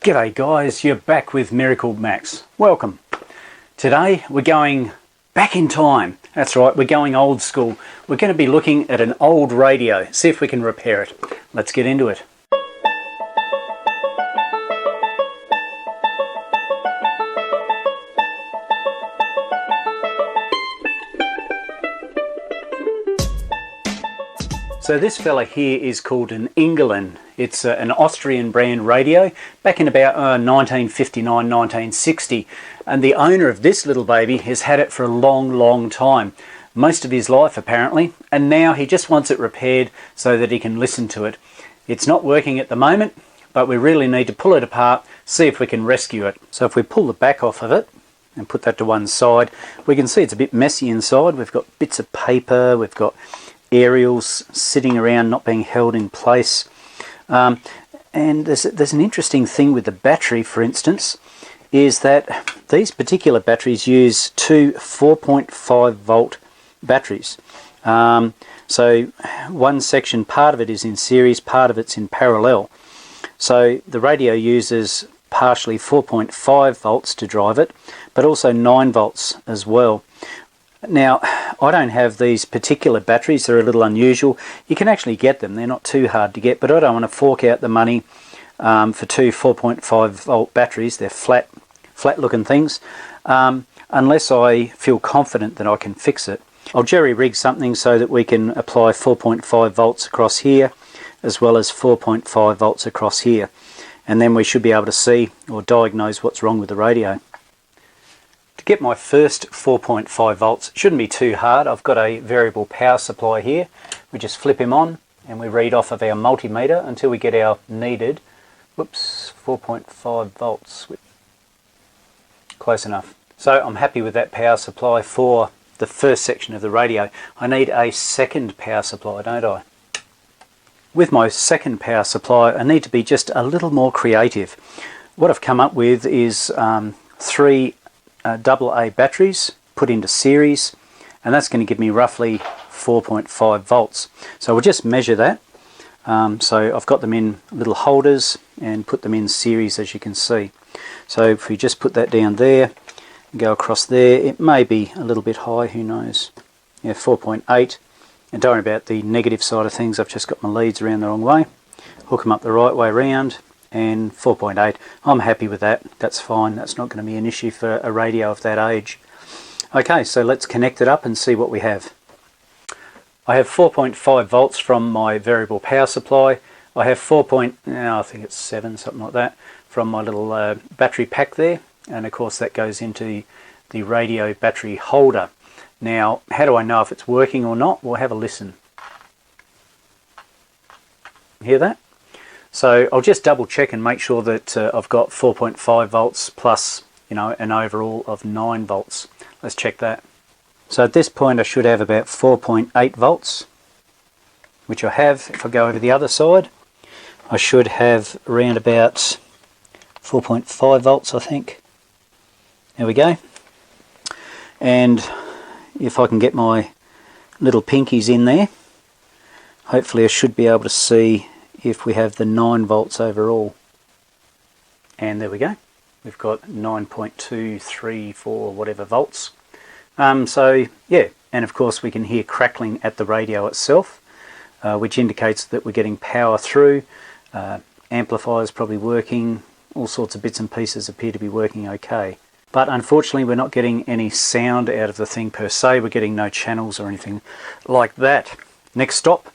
G'day guys, you're back with MiracleMAX. Welcome. Today we're going back in time. That's right, we're going old school. We're going to be looking at an old radio, see if we can repair it. Let's get into it. So this fella here is called an Ingelen. It's an Austrian brand radio back in about 1959, 1960. And the owner of this little baby has had it for a long time. Most of his life apparently. And now he just wants it repaired so that he can listen to it. It's not working at the moment, but we really need to pull it apart, see if we can rescue it. So if we pull the back off of it and put that to one side, we can see it's a bit messy inside. We've got bits of paper, we've got aerials sitting around not being held in place, and there's an interesting thing with the battery, for instance, is that these particular batteries use two 4.5 volt batteries. So one section, part of it is in series, part of it's in parallel, so the radio uses partially 4.5 volts to drive it, but also 9 volts as well. Now, I don't have these particular batteries, they're a little unusual. You can actually get them, they're not too hard to get, but I don't want to fork out the money for two 4.5 volt batteries. They're flat looking things, unless I feel confident that I can fix it. I'll jerry rig something so that we can apply 4.5 volts across here, as well as 4.5 volts across here, and then we should be able to see or diagnose what's wrong with the radio. To get my first 4.5 volts, it shouldn't be too hard. I've got a variable power supply here. We just flip him on and we read off of our multimeter until we get our needed, 4.5 volts. Close enough. So I'm happy with that power supply for the first section of the radio. I need a second power supply, don't I? With my second power supply, I need to be just a little more creative. What I've come up with is three AA batteries put into series, and that's going to give me roughly 4.5 volts. So we'll just measure that. So I've got them in little holders and put them in series, as you can see. So if we just put that down there and go across there, it may be a little bit high, who knows. Yeah, 4.8. And don't worry about the negative side of things, I've just got my leads around the wrong way. Hook them up the right way around. And 4.8, I'm happy with that. That's fine. That's not going to be an issue for a radio of that age. Okay, so let's connect it up and see what we have. I have 4.5 volts from my variable power supply. I have I think it's 7, something like that, from my little battery pack there. And of course that goes into the radio battery holder. Now, how do I know if it's working or not? We'll have a listen. Hear that? So I'll just double check and make sure that I've got 4.5 volts plus, an overall of 9 volts. Let's check that. So at this point I should have about 4.8 volts, which I have. If I go over the other side, I should have around about 4.5 volts, I think. There we go. And if I can get my little pinkies in there, hopefully I should be able to see if we have the 9 volts overall. And there we go, we've got 9.234 whatever volts. So yeah, and of course we can hear crackling at the radio itself, which indicates that we're getting power through. Amplifier's probably working, all sorts of bits and pieces appear to be working okay. But unfortunately we're not getting any sound out of the thing per se. We're getting no channels or anything like that. Next stop,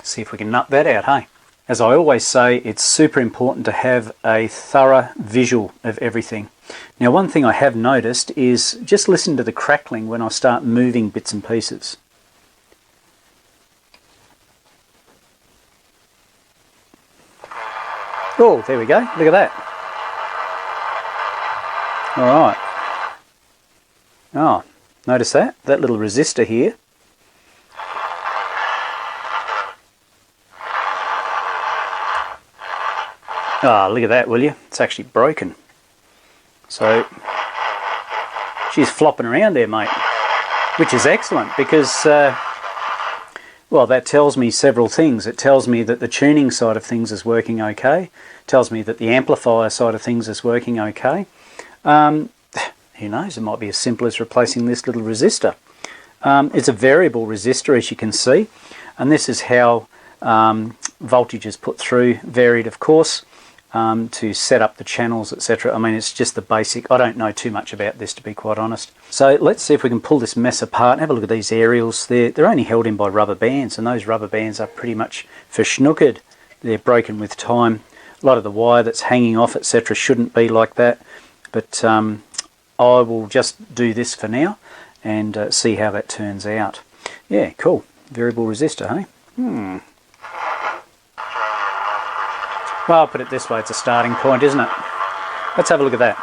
see if we can nut that out, hey? As I always say, it's super important to have a thorough visual of everything. Now, one thing I have noticed is just listen to the crackling when I start moving bits and pieces. Oh, there we go. Look at that. All right. Oh, notice that? That little resistor here. Ah, look at that, will you? It's actually broken. So, she's flopping around there, mate. Which is excellent, because Well, that tells me several things. It tells me that the tuning side of things is working okay. It tells me that the amplifier side of things is working okay. Who knows, it might be as simple as replacing this little resistor. It's a variable resistor, as you can see, and this is how voltage is put through, varied of course, to set up the channels, etc. I mean, it's just the basic. I don't know too much about this, to be quite honest. So let's see if we can pull this mess apart and have a look at these aerials. They're only held in by rubber bands, and those rubber bands are pretty much verschnookered. They're broken with time. A lot of the wire that's hanging off, etc., shouldn't be like that, but I will just do this for now and see how that turns out. Yeah, cool. Variable resistor, hey? Well, I'll put it this way, it's a starting point, isn't it? Let's have a look at that.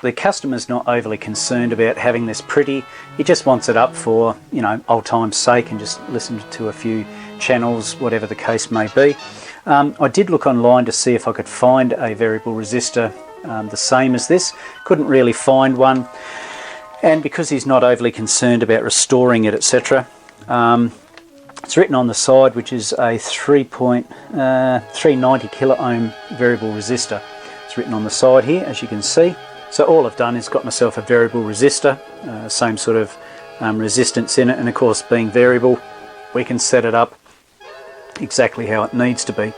The customer's not overly concerned about having this pretty. He just wants it up for, you know, old time's sake and just listen to a few channels, whatever the case may be. I did look online to see if I could find a variable resistor the same as this. Couldn't really find one. And because he's not overly concerned about restoring it, etc., it's written on the side, which is a 390 kilo ohm variable resistor. It's written on the side here, as you can see. So all I've done is got myself a variable resistor, same sort of resistance in it, and of course being variable, we can set it up exactly how it needs to be.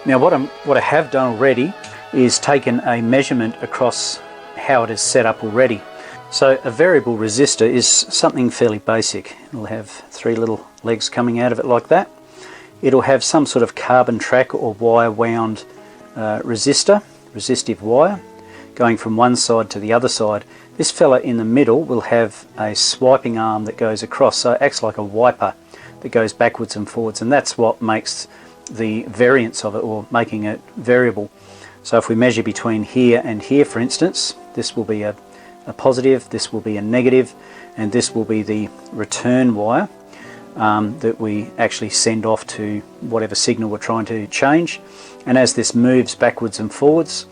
Now what I have done already is taken a measurement across how it is set up already. So a variable resistor is something fairly basic. It'll have three little legs coming out of it like that. It'll have some sort of carbon track or wire wound resistive wire, going from one side to the other side. This fella in the middle will have a swiping arm that goes across, so it acts like a wiper that goes backwards and forwards, and that's what makes the variance of it, or making it variable. So if we measure between here and here, for instance, this will be a positive, this will be a negative, and this will be the return wire that we actually send off to whatever signal we're trying to change. And as this moves backwards and forwards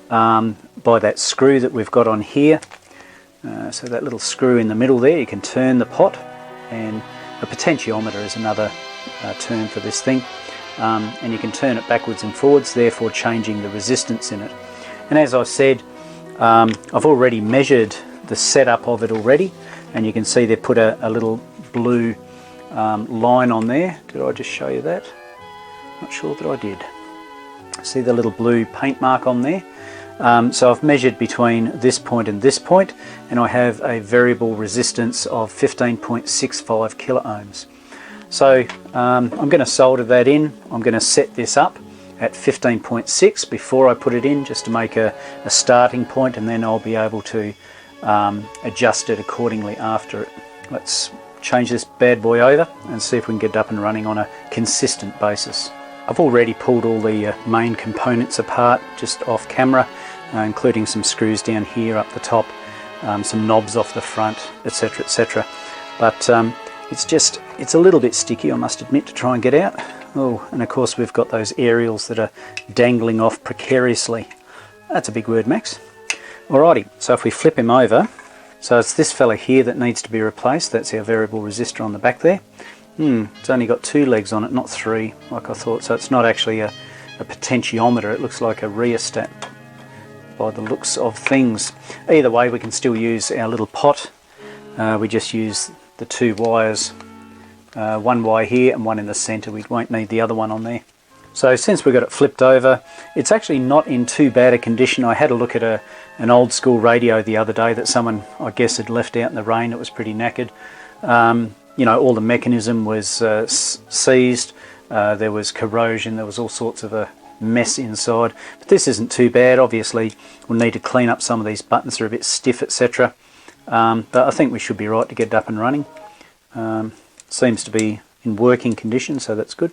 by that screw that we've got on here, so that little screw in the middle there, you can turn the pot, and a potentiometer is another term for this thing, and you can turn it backwards and forwards, therefore changing the resistance in it. And as I said, I've already measured the setup of it already, and you can see they put a little blue line on there. Did I just show you that? Not sure that I did. See the little blue paint mark on there? So I've measured between this point and this point, and I have a variable resistance of 15.65 kilo ohms. So I'm going to solder that in. I'm going to set this up at 15.6 before I put it in, just to make a starting point, and then I'll be able to adjust it accordingly after it. Let's change this bad boy over and see if we can get it up and running on a consistent basis. I've already pulled all the main components apart just off camera, including some screws down here up the top, some knobs off the front, etc, etc. But it's a little bit sticky, I must admit, to try and get out. Oh, and of course we've got those aerials that are dangling off precariously. That's a big word, Max. Alrighty, so if we flip him over, so it's this fella here that needs to be replaced. That's our variable resistor on the back there. It's only got two legs on it, not three, like I thought. So it's not actually a potentiometer. It looks like a rheostat by the looks of things. Either way, we can still use our little pot. We just use the two wires, one wire here and one in the center. We won't need the other one on there. So since we've got it flipped over, it's actually not in too bad a condition. I had a look at an old school radio the other day that someone, I guess, had left out in the rain. It was pretty knackered. You know, all the mechanism was seized. There was corrosion. There was all sorts of a mess inside. But this isn't too bad. Obviously, we'll need to clean up some of these buttons. They're a bit stiff, etc. But I think we should be right to get it up and running. Seems to be in working condition, so that's good.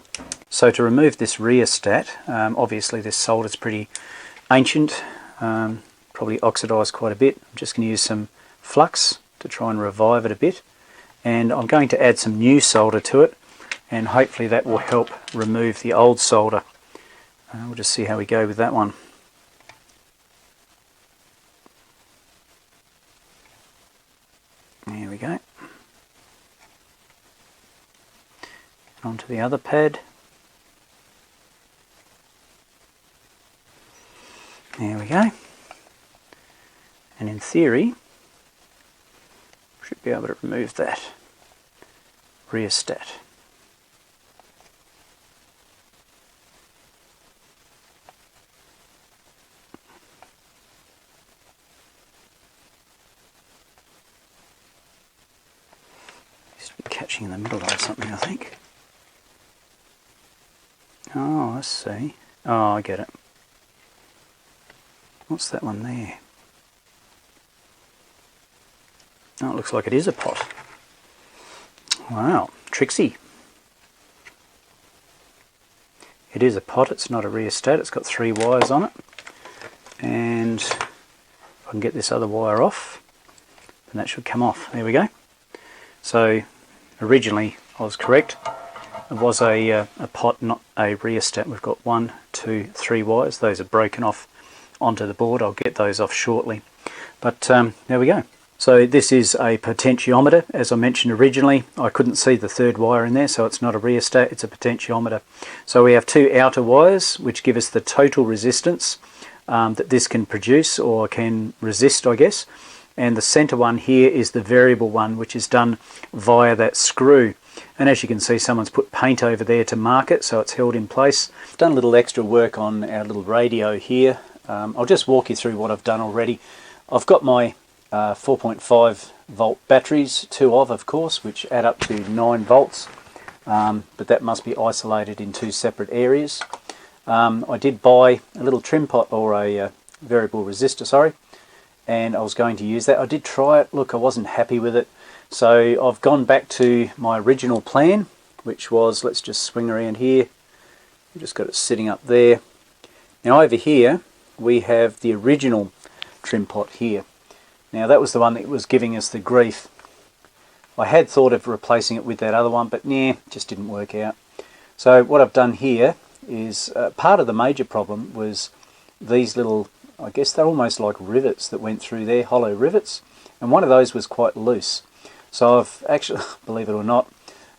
So to remove this rheostat, obviously this solder's pretty ancient, probably oxidised quite a bit. I'm just going to use some flux to try and revive it a bit, and I'm going to add some new solder to it, and hopefully that will help remove the old solder. We'll just see how we go with that one. There we go. onto the other pad. There we go. And in theory, should be able to remove that rheostat. Catching in the middle or something, I think. Oh, I see. Oh, I get it. What's that one there? Oh, it looks like it is a pot. Wow, tricksy. It is a pot, it's not a rheostat, it's got 3 wires on it. And if I can get this other wire off, then that should come off. There we go. So originally I was correct. It was a pot, not a rheostat. We've got 1, 2, 3 wires. Those are broken off onto the board. I'll get those off shortly. But there we go. So this is a potentiometer. As I mentioned originally, I couldn't see the 3rd wire in there, so it's not a rheostat, it's a potentiometer. So we have 2 outer wires which give us the total resistance that this can produce, or can resist, I guess. And the center one here is the variable one, which is done via that screw. And as you can see, someone's put paint over there to mark it, so it's held in place. I've done a little extra work on our little radio here. I'll just walk you through what I've done already. I've got my 4.5 volt batteries, 2 of course, which add up to 9 volts. But that must be isolated in 2 separate areas. I did buy a little trim pot, or a variable resistor, sorry. And I was going to use that. I did try it. Look, I wasn't happy with it. So I've gone back to my original plan, which was, let's just swing around here. We've just got it sitting up there. Now over here, we have the original trim pot here. Now that was the one that was giving us the grief. I had thought of replacing it with that other one, but nah, just didn't work out. So what I've done here is, part of the major problem was these little, I guess they're almost like rivets that went through there, hollow rivets, and one of those was quite loose. So I've actually, believe it or not,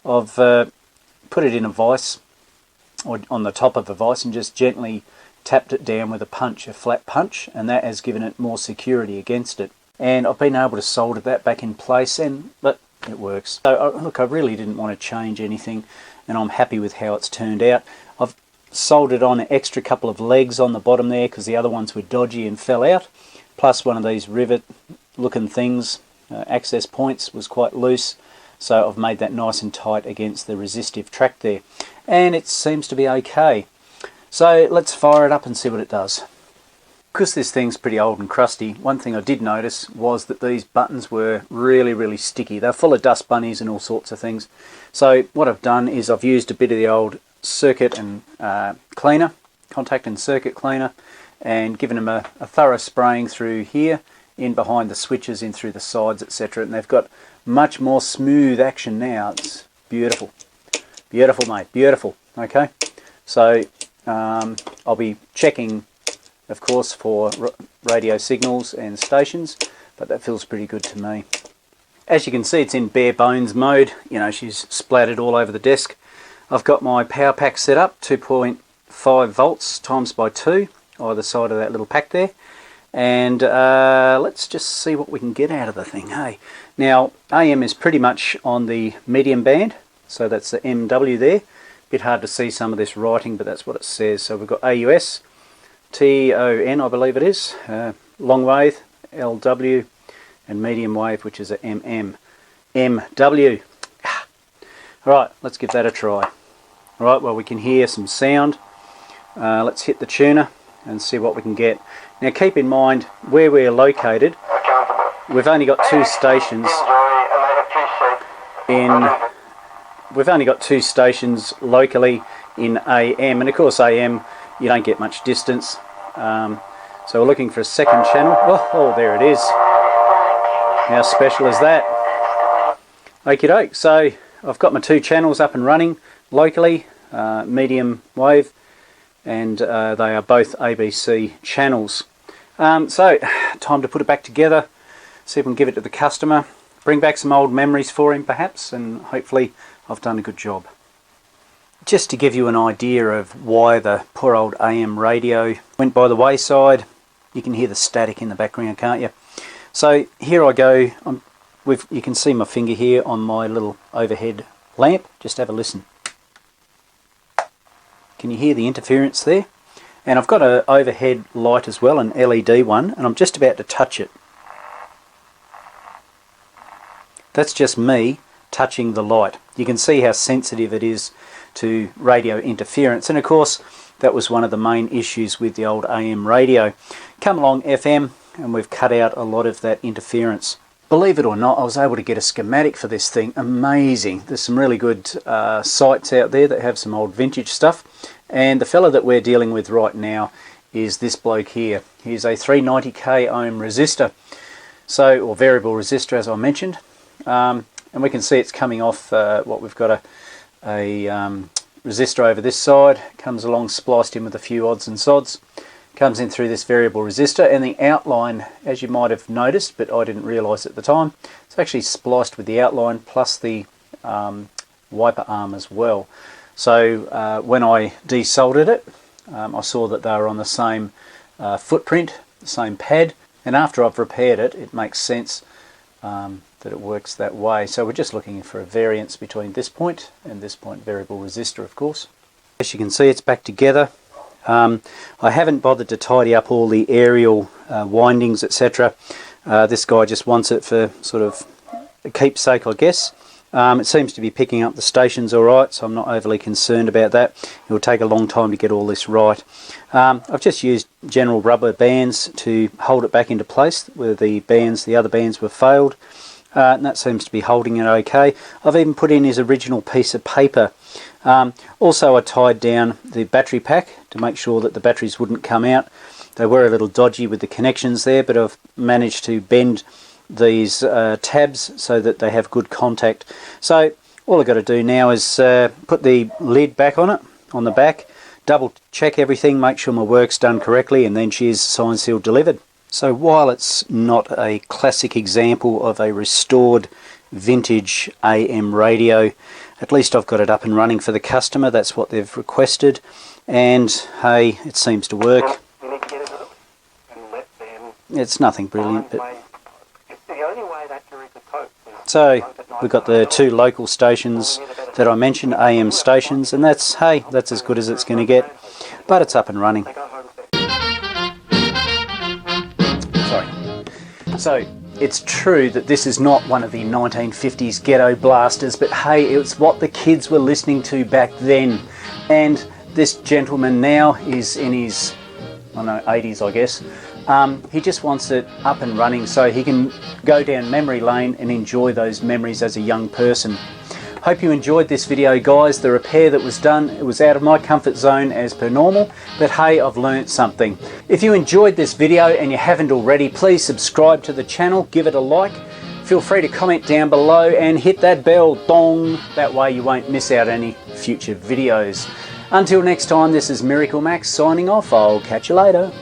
I've put it in a vise, or on the top of a vise, and just gently tapped it down with a punch, a flat punch, and that has given it more security against it. And I've been able to solder that back in place, but it works. So look, I really didn't want to change anything, and I'm happy with how it's turned out. I've soldered on an extra couple of legs on the bottom there because the other ones were dodgy and fell out, plus one of these rivet looking things, access points, was quite loose, so I've made that nice and tight against the resistive track there, and it seems to be okay. So let's fire it up and see what it does. Because this thing's pretty old and crusty, one thing I did notice was that these buttons were really sticky. They're full of dust bunnies and all sorts of things. So what I've done is I've used a bit of the old circuit and cleaner, contact and circuit cleaner, and given them a thorough spraying through here, in behind the switches, in through the sides, etc. And they've got much more smooth action now. It's beautiful. Beautiful, mate. Beautiful. Okay. So I'll be checking, of course, for radio signals and stations, but that feels pretty good to me. As you can see, it's in bare bones mode. You know, she's splattered all over the desk. I've got my power pack set up, 2.5 volts times by 2, either side of that little pack there. And let's just see what we can get out of the thing, hey? Now, AM is pretty much on the medium band, so that's the MW there. Bit hard to see some of this writing, but that's what it says. So we've got AUS, TON, I believe it is, long wave, LW, and medium wave, which is a MW. Alright, let's give that a try. Alright, well, we can hear some sound. Let's hit the tuner and see what we can get. Now keep in mind, where we're located, we've only got 2 stations locally in AM, and of course AM, you don't get much distance. So we're looking for a second channel. Oh, there it is. How special is that? Okie doke, so I've got my 2 channels up and running locally, medium wave, and they are both ABC channels. So time to put it back together, see if we can give it to the customer, bring back some old memories for him perhaps, and hopefully I've done a good job. just to give you an idea of why the poor old AM radio went by the wayside. You can hear the static in the background, can't you? So here I go. You can see my finger here on my little overhead lamp. Just have a listen. Can you hear the interference there? And I've got an overhead light as well, an LED one, and I'm just about to touch it. That's just me touching the light. You can see how sensitive it is to radio interference, and of course that was one of the main issues with the old AM radio. Come along FM and we've cut out a lot of that interference. Believe it or not, I was able to get a schematic for this thing. Amazing. There's some really good sites out there that have some old vintage stuff, and the fella that we're dealing with right now is this bloke here. He's a 390k ohm resistor, or variable resistor, as I mentioned, and we can see it's coming off what we've got a resistor over this side, comes along spliced in with a few odds and sods, comes in through this variable resistor, and the outline, as you might have noticed, but I didn't realise at the time, it's actually spliced with the outline plus the wiper arm as well. So when I desoldered it, I saw that they were on the same footprint, the same pad, and after I've repaired it, it makes sense that it works that way. So we're just looking for a variance between this point and this point, variable resistor of course. As you can see, it's back together. I haven't bothered to tidy up all the aerial windings, etc. This guy just wants it for sort of a keepsake, I guess. It seems to be picking up the stations alright, so I'm not overly concerned about that. It will take a long time to get all this right. I've just used general rubber bands to hold it back into place where the other bands were failed, and that seems to be holding it okay. I've even put in his original piece of paper. Also I tied down the battery pack to make sure that the batteries wouldn't come out. They were a little dodgy with the connections there, but I've managed to bend these tabs so that they have good contact. So all I've got to do now is put the lid back on it, on the back, double check everything, make sure my work's done correctly, and then she's signed, sealed, delivered. So while it's not a classic example of a restored vintage AM radio, at least I've got it up and running for the customer. That's what they've requested, and hey, it seems to work. It's nothing brilliant, but so we've got the two local stations that I mentioned, AM stations, and that's as good as it's going to get, but it's up and running. Sorry. So it's true that this is not one of the 1950s ghetto blasters, but hey, it's what the kids were listening to back then. And this gentleman now is in his, I don't know, 80s I guess. He just wants it up and running so he can go down memory lane and enjoy those memories as a young person. Hope you enjoyed this video, guys. The repair that was done, it was out of my comfort zone as per normal, but hey, I've learnt something. If you enjoyed this video and you haven't already, please subscribe to the channel, give it a like. Feel free to comment down below and hit that bell, dong, that way you won't miss out any future videos. Until next time, this is MiracleMAX signing off. I'll catch you later.